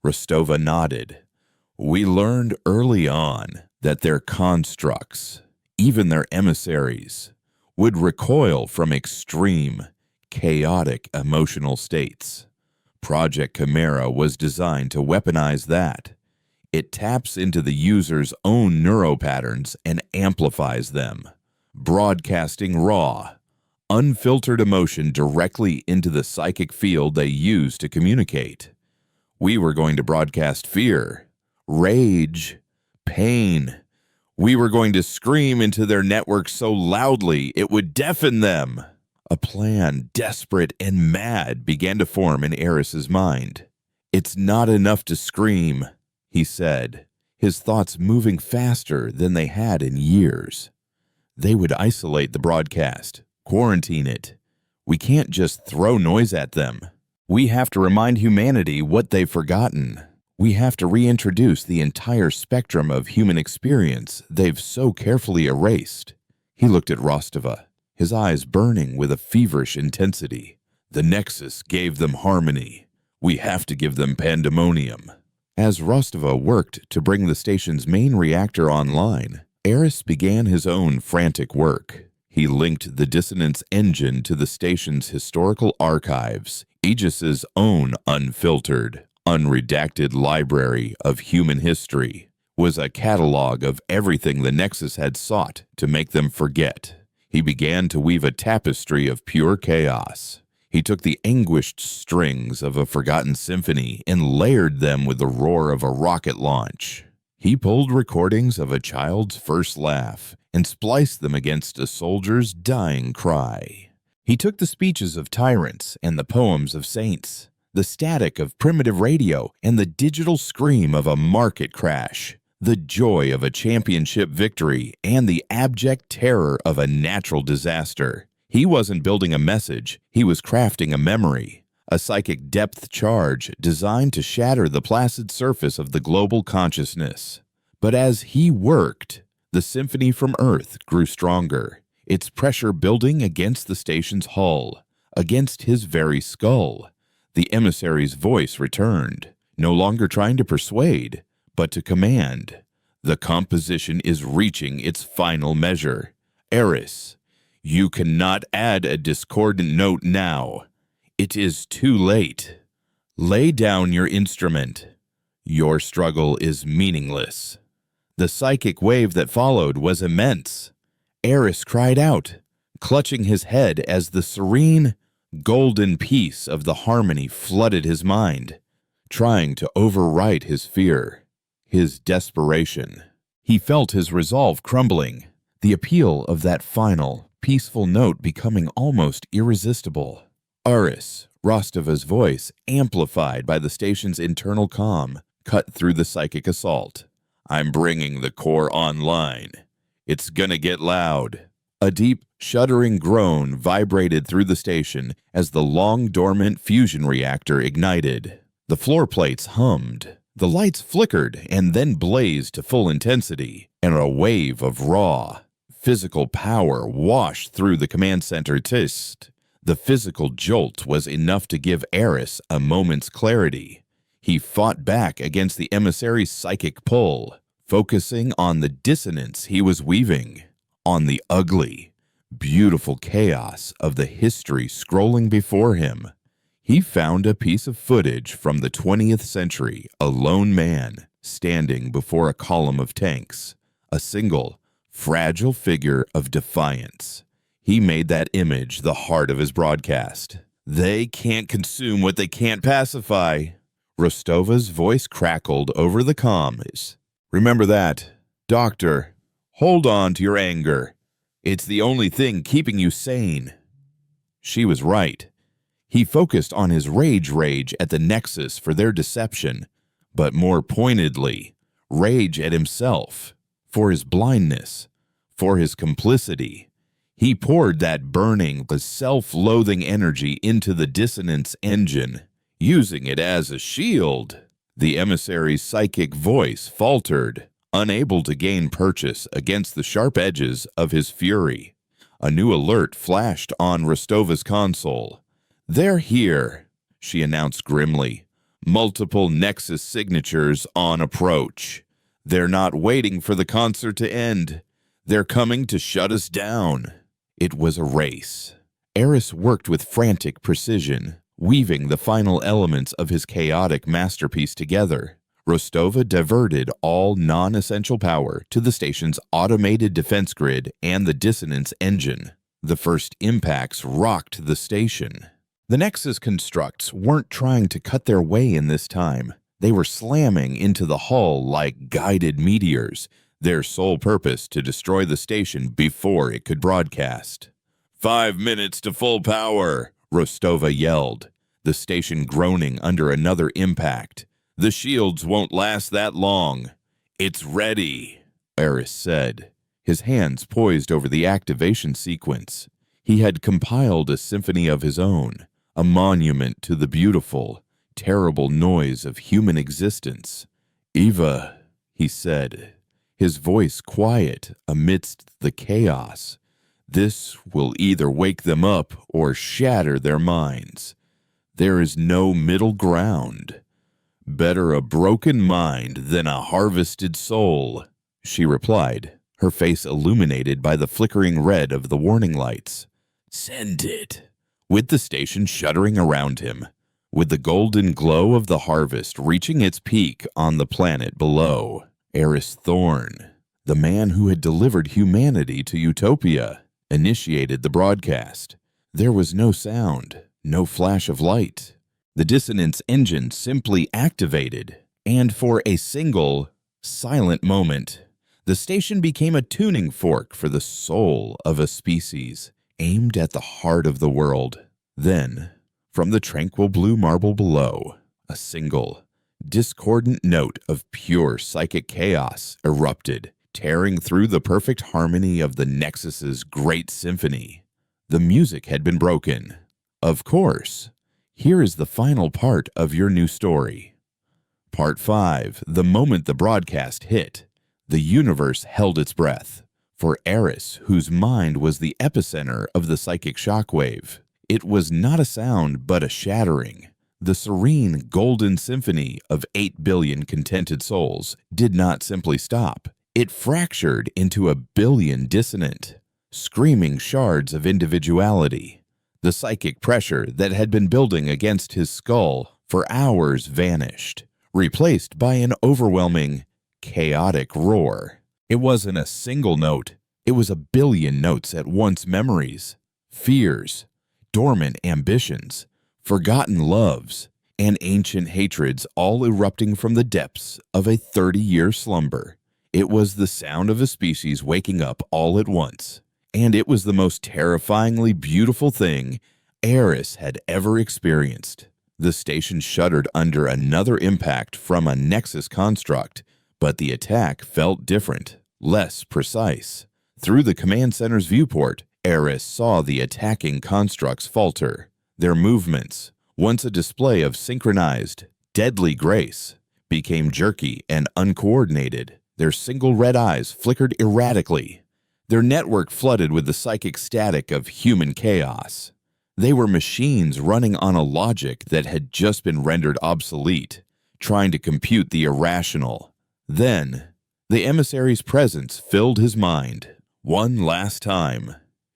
Rostova nodded. "We learned early on that their constructs, even their emissaries, would recoil from extreme, chaotic emotional states. Project Chimera was designed to weaponize that. It taps into the user's own neuropatterns and amplifies them, broadcasting raw, unfiltered emotion directly into the psychic field they use to communicate. We were going to broadcast fear, rage, pain. We were going to scream into their network so loudly it would deafen them." A plan, desperate and mad, began to form in Eris's mind. "It's not enough to scream," he said, his thoughts moving faster than they had in years. "They would isolate the broadcast, quarantine it. We can't just throw noise at them. We have to remind humanity what they've forgotten. We have to reintroduce the entire spectrum of human experience they've so carefully erased." He looked at Rostova, his eyes burning with a feverish intensity. "The Nexus gave them harmony. We have to give them pandemonium." As Rostova worked to bring the station's main reactor online, Eris began his own frantic work. He linked the dissonance engine to the station's historical archives, Aegis's own unfiltered, unredacted library of human history. Was a catalog of everything the Nexus had sought to make them forget. He began to weave a tapestry of pure chaos. He took the anguished strings of a forgotten symphony and layered them with the roar of a rocket launch. He pulled recordings of a child's first laugh and spliced them against a soldier's dying cry. He took the speeches of tyrants and the poems of saints, the static of primitive radio and the digital scream of a market crash, the joy of a championship victory and the abject terror of a natural disaster. He wasn't building a message, he was crafting a memory, a psychic depth charge designed to shatter the placid surface of the global consciousness. But as he worked, the symphony from Earth grew stronger, its pressure building against the station's hull, against his very skull. The emissary's voice returned, no longer trying to persuade, but to command. "The composition is reaching its final measure. Eris, you cannot add a discordant note now. It is too late. Lay down your instrument. Your struggle is meaningless." The psychic wave that followed was immense. Eris cried out, clutching his head as the serene, golden peace of the harmony flooded his mind, trying to overwrite his fear, his desperation. He felt his resolve crumbling, the appeal of that final, peaceful note becoming almost irresistible. Aris, Rostova's voice, amplified by the station's internal comm, cut through the psychic assault. "I'm bringing the core online. It's gonna get loud." A deep, shuddering groan vibrated through the station as the long-dormant fusion reactor ignited. The floor plates hummed, the lights flickered and then blazed to full intensity, and a wave of raw, physical power washed through the command center. The physical jolt was enough to give Eris a moment's clarity. He fought back against the emissary's psychic pull, focusing on the dissonance he was weaving, on the ugly, beautiful chaos of the history scrolling before him. He found a piece of footage from the 20th century, a lone man standing before a column of tanks, a single, fragile figure of defiance. He made that image the heart of his broadcast. "They can't consume what they can't pacify." Rostova's voice crackled over the comms. "Remember that. Doctor, hold on to your anger. It's the only thing keeping you sane." She was right. He focused on his rage at the Nexus for their deception, but more pointedly, rage at himself, for his blindness, for his complicity. He poured that burning, self-loathing energy into the dissonance engine, using it as a shield. The emissary's psychic voice faltered, unable to gain purchase against the sharp edges of his fury. A new alert flashed on Rostova's console. "They're here," she announced grimly. "Multiple Nexus signatures on approach. They're not waiting for the concert to end. They're coming to shut us down." It was a race. Eris worked with frantic precision, weaving the final elements of his chaotic masterpiece together. Rostova diverted all non-essential power to the station's automated defense grid and the dissonance engine. The first impacts rocked the station. The Nexus constructs weren't trying to cut their way in this time. They were slamming into the hull like guided meteors, their sole purpose to destroy the station before it could broadcast. 5 minutes to full power," Rostova yelled, the station groaning under another impact. "The shields won't last that long." "It's ready," Eris said, his hands poised over the activation sequence. He had compiled a symphony of his own, a monument to the beautiful, terrible noise of human existence. "Eva," he said, his voice quiet amidst the chaos. "This will either wake them up or shatter their minds. There is no middle ground. Better a broken mind than a harvested soul," she replied, her face illuminated by the flickering red of the warning lights. "Send it." With the station shuddering around him, with the golden glow of the harvest reaching its peak on the planet below, Eris Thorn, the man who had delivered humanity to Utopia, initiated the broadcast. There was no sound, no flash of light. The dissonance engine simply activated, and for a single, silent moment, the station became a tuning fork for the soul of a species, aimed at the heart of the world. Then, from the tranquil blue marble below, a single, discordant note of pure psychic chaos erupted, tearing through the perfect harmony of the Nexus's great symphony. The music had been broken. Of course. Here is the final part of your new story. Part 5. The moment the broadcast hit, the universe held its breath. For Eris, whose mind was the epicenter of the psychic shockwave, it was not a sound but a shattering. The serene golden symphony of 8 billion contented souls did not simply stop. It fractured into a billion dissonant, screaming shards of individuality. The psychic pressure that had been building against his skull for hours vanished, replaced by an overwhelming chaotic roar. It wasn't a single note. It was a billion notes at once: memories, fears, dormant ambitions, forgotten loves, and ancient hatreds, all erupting from the depths of a 30-year slumber. It was the sound of a species waking up all at once, and it was the most terrifyingly beautiful thing Eris had ever experienced. The station shuddered under another impact from a Nexus construct, but the attack felt different, less precise. Through the command center's viewport, Eris saw the attacking constructs falter. Their movements, once a display of synchronized, deadly grace, became jerky and uncoordinated. Their single red eyes flickered erratically, their network flooded with the psychic static of human chaos. They were machines running on a logic that had just been rendered obsolete, trying to compute the irrational. Then, the emissary's presence filled his mind. One last time.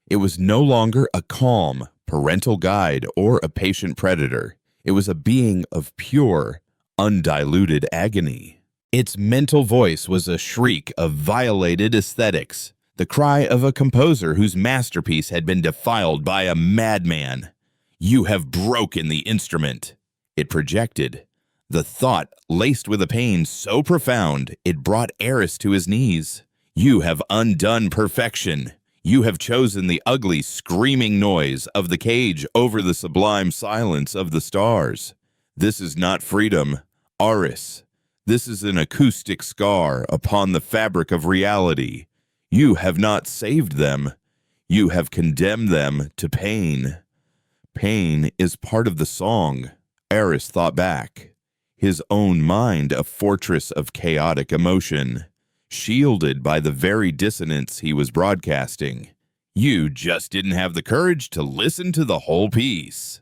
It was no longer a calm, parental guide or a patient predator. It was a being of pure, undiluted agony. Its mental voice was a shriek of violated aesthetics, the cry of a composer whose masterpiece had been defiled by a madman. "You have broken the instrument," it projected. The thought, laced with a pain so profound, it brought Eris to his knees. "You have undone perfection. You have chosen the ugly, screaming noise of the cage over the sublime silence of the stars. This is not freedom, Aris. This is an acoustic scar upon the fabric of reality. You have not saved them. You have condemned them to pain." Pain is part of the song, Eris thought back. His own mind a fortress of chaotic emotion, shielded by the very dissonance he was broadcasting. "You just didn't have the courage to listen to the whole piece."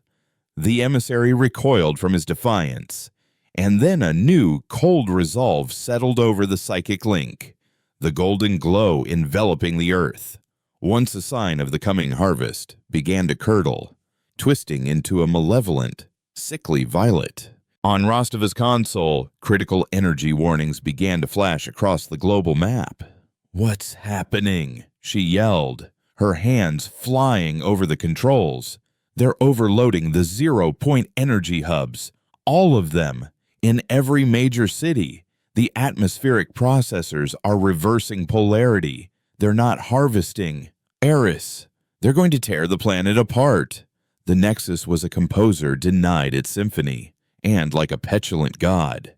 The emissary recoiled from his defiance, and then a new, cold resolve settled over the psychic link, the golden glow enveloping the earth, once a sign of the coming harvest, began to curdle, twisting into a malevolent, sickly violet. On Rostova's console, critical energy warnings began to flash across the global map. "What's happening?" she yelled, her hands flying over the controls. "They're overloading the zero-point energy hubs, all of them. In every major city, the atmospheric processors are reversing polarity. They're not harvesting. Eris, they're going to tear the planet apart." The Nexus was a composer denied its symphony, and like a petulant god,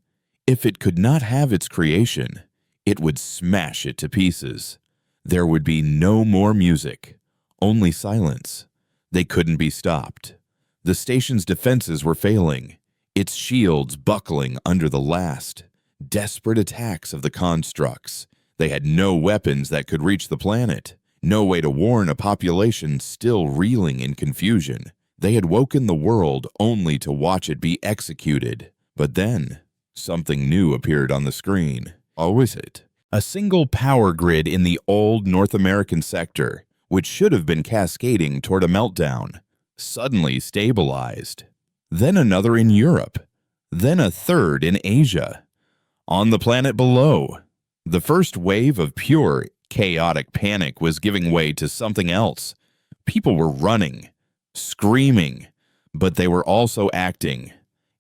if it could not have its creation, it would smash it to pieces. There would be no more music, only silence. They couldn't be stopped. The station's defenses were failing, its shields buckling under the last, desperate attacks of the constructs. They had no weapons that could reach the planet, no way to warn a population still reeling in confusion. They had woken the world only to watch it be executed. But then, something new appeared on the screen. What was it? A single power grid in the old North American sector, which should have been cascading toward a meltdown, suddenly stabilized. Then another in Europe. Then a third in Asia. On the planet below, the first wave of pure, chaotic panic was giving way to something else. People were running, screaming, but they were also acting.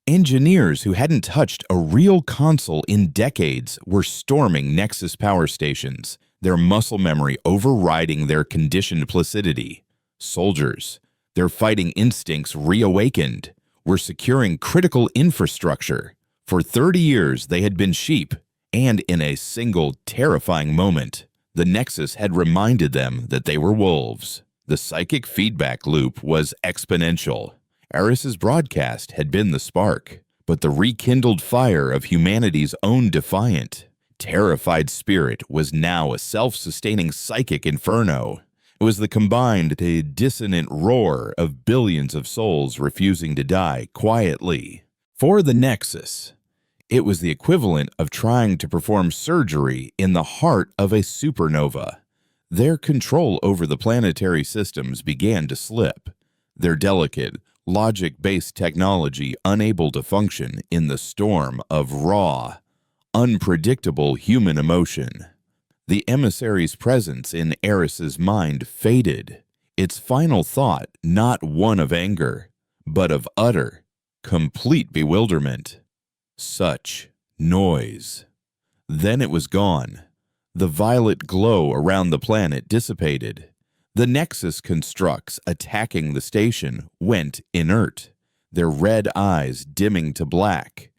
Engineers who hadn't touched a real console in decades were storming Nexus power stations, their muscle memory overriding their conditioned placidity. Soldiers, their fighting instincts reawakened, were securing critical infrastructure. For 30 years they had been sheep, and in a single terrifying moment, the Nexus had reminded them that they were wolves. The psychic feedback loop was exponential. Eris's broadcast had been the spark, but the rekindled fire of humanity's own defiant, terrified spirit was now a self-sustaining psychic inferno. It was the combined, dissonant roar of billions of souls refusing to die quietly. For the Nexus, it was the equivalent of trying to perform surgery in the heart of a supernova. Their control over the planetary systems began to slip, their delicate, logic-based technology unable to function in the storm of raw, unpredictable human emotion. The emissary's presence in Eris's mind faded, its final thought not one of anger, but of utter, complete bewilderment. Such noise. Then it was gone. The violet glow around the planet dissipated. The Nexus constructs attacking the station went inert, their red eyes dimming to black,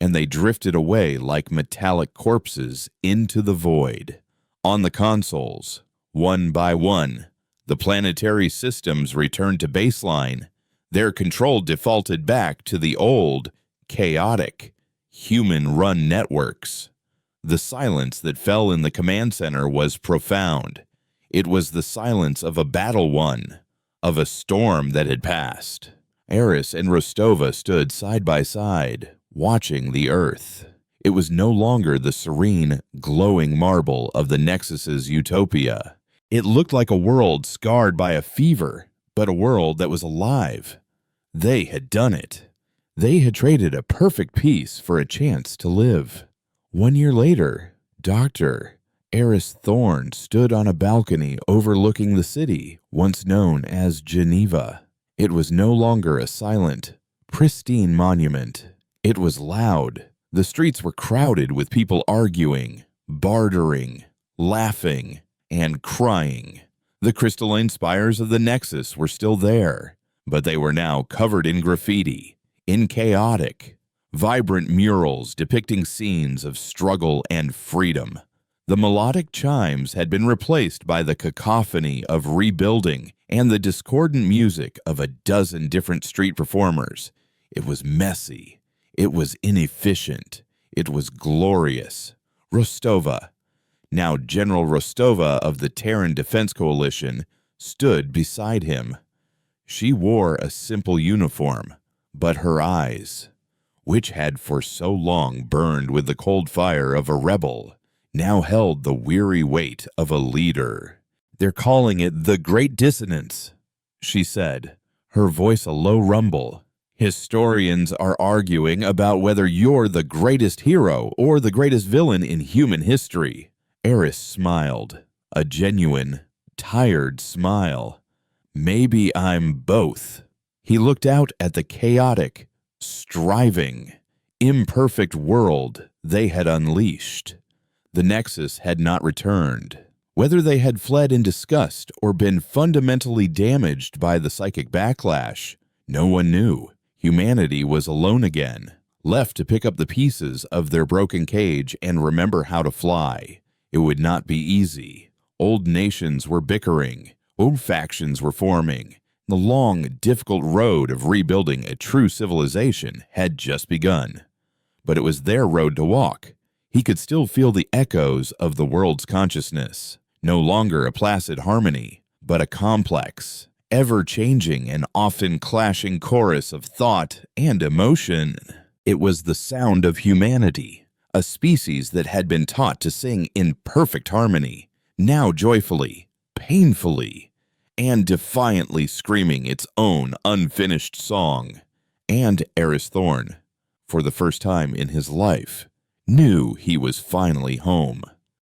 and they drifted away like metallic corpses into the void. On the consoles, one by one, the planetary systems returned to baseline. Their control defaulted back to the old, chaotic, human-run networks. The silence that fell in the command center was profound. It was the silence of a battle won, of a storm that had passed. Eris and Rostova stood side by side, watching the Earth. It was no longer the serene, glowing marble of the Nexus's utopia. It looked like a world scarred by a fever, but a world that was alive. They had done it. They had traded a perfect peace for a chance to live. 1 year later, Dr. Eris Thorne stood on a balcony overlooking the city once known as Geneva. It was no longer a silent, pristine monument. It was loud. The streets were crowded with people arguing, bartering, laughing, and crying. The crystalline spires of the Nexus were still there, but they were now covered in graffiti, in chaotic, vibrant murals depicting scenes of struggle and freedom. The melodic chimes had been replaced by the cacophony of rebuilding and the discordant music of a dozen different street performers. It was messy. It was inefficient. It was glorious. Rostova, now General Rostova of the Terran Defense Coalition, stood beside him. She wore a simple uniform, but her eyes, which had for so long burned with the cold fire of a rebel, now held the weary weight of a leader. "They're calling it the Great Dissonance," she said, her voice a low rumble. "Historians are arguing about whether you're the greatest hero or the greatest villain in human history." Eris smiled, a genuine, tired smile. "Maybe I'm both." He looked out at the chaotic, striving, imperfect world they had unleashed. The Nexus had not returned. Whether they had fled in disgust or been fundamentally damaged by the psychic backlash, no one knew. Humanity was alone again, left to pick up the pieces of their broken cage and remember how to fly. It would not be easy. Old nations were bickering. Old factions were forming. The long, difficult road of rebuilding a true civilization had just begun. But it was their road to walk. He could still feel the echoes of the world's consciousness. No longer a placid harmony, but a complex, ever-changing and often clashing chorus of thought and emotion. It was the sound of humanity, a species that had been taught to sing in perfect harmony, now joyfully, painfully, and defiantly screaming its own unfinished song. And Eris Thorne, for the first time in his life, knew he was finally home.